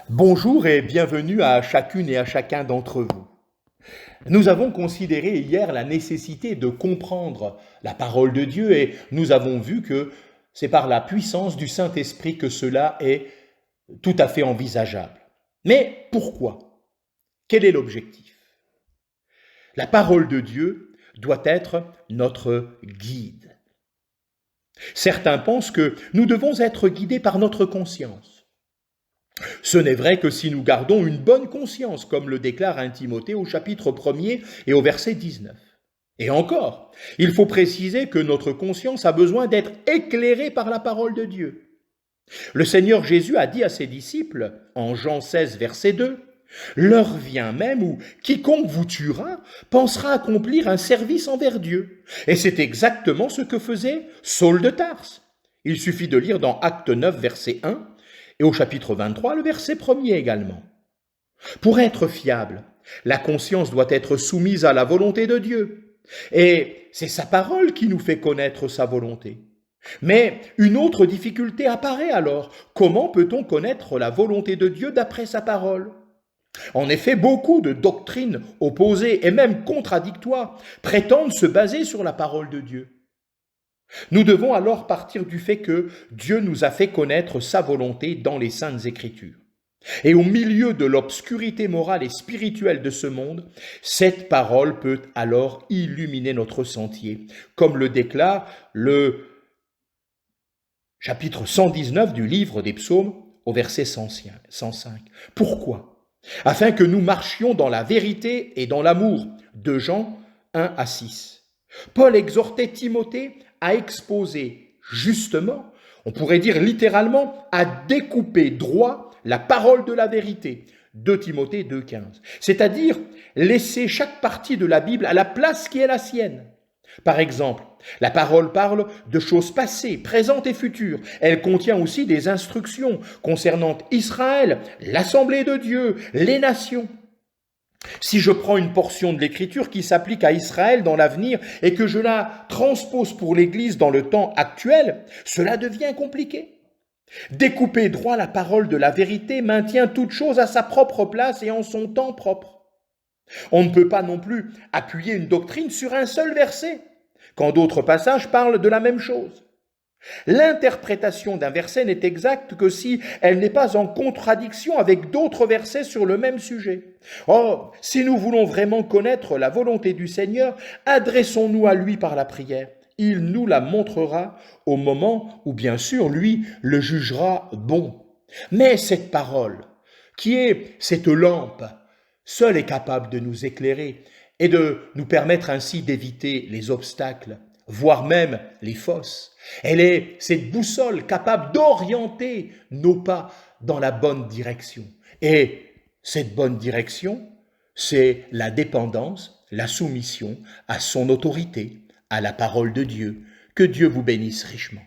Bonjour et bienvenue à chacune et à chacun d'entre vous. Nous avons considéré hier la nécessité de comprendre la parole de Dieu et nous avons vu que c'est par la puissance du Saint-Esprit que cela est tout à fait envisageable. Mais pourquoi? Quel est l'objectif? La parole de Dieu doit être notre guide. Certains pensent que nous devons être guidés par notre conscience. Ce n'est vrai que si nous gardons une bonne conscience, comme le déclare 1 Timothée au chapitre 1er et au verset 19. Et encore, il faut préciser que notre conscience a besoin d'être éclairée par la parole de Dieu. Le Seigneur Jésus a dit à ses disciples, en Jean 16, verset 2, « L'heure vient même où quiconque vous tuera pensera accomplir un service envers Dieu. » Et c'est exactement ce que faisait Saul de Tarse. Il suffit de lire dans Acte 9, verset 1, et au chapitre 23, le verset 1er également. Pour être fiable, la conscience doit être soumise à la volonté de Dieu. Et c'est sa parole qui nous fait connaître sa volonté. Mais une autre difficulté apparaît alors. Comment peut-on connaître la volonté de Dieu d'après sa parole? En effet, beaucoup de doctrines opposées et même contradictoires prétendent se baser sur la parole de Dieu. Nous devons alors partir du fait que Dieu nous a fait connaître sa volonté dans les Saintes Écritures. Et au milieu de l'obscurité morale et spirituelle de ce monde, cette parole peut alors illuminer notre sentier, comme le déclare le chapitre 119 du livre des Psaumes au verset 105. Pourquoi? Afin que nous marchions dans la vérité et dans l'amour. De Jean 1 à 6. Paul exhortait Timothée à exposer justement, on pourrait dire littéralement, à découper droit la parole de la vérité. 2 Timothée 2,15. C'est-à-dire laisser chaque partie de la Bible à la place qui est la sienne. Par exemple, la parole parle de choses passées, présentes et futures. Elle contient aussi des instructions concernant Israël, l'Assemblée de Dieu, les nations. Si je prends une portion de l'Écriture qui s'applique à Israël dans l'avenir et que je la transpose pour l'Église dans le temps actuel, cela devient compliqué. Découper droit la parole de la vérité maintient toute chose à sa propre place et en son temps propre. On ne peut pas non plus appuyer une doctrine sur un seul verset, quand d'autres passages parlent de la même chose. L'interprétation d'un verset n'est exacte que si elle n'est pas en contradiction avec d'autres versets sur le même sujet. Or, si nous voulons vraiment connaître la volonté du Seigneur, adressons-nous à lui par la prière. Il nous la montrera au moment où, bien sûr, lui le jugera bon. Mais cette parole, qui est cette lampe, seule est capable de nous éclairer et de nous permettre ainsi d'éviter les obstacles, voire même les fosses. Elle est cette boussole capable d'orienter nos pas dans la bonne direction. Et cette bonne direction, c'est la dépendance, la soumission à son autorité, à la parole de Dieu. Que Dieu vous bénisse richement.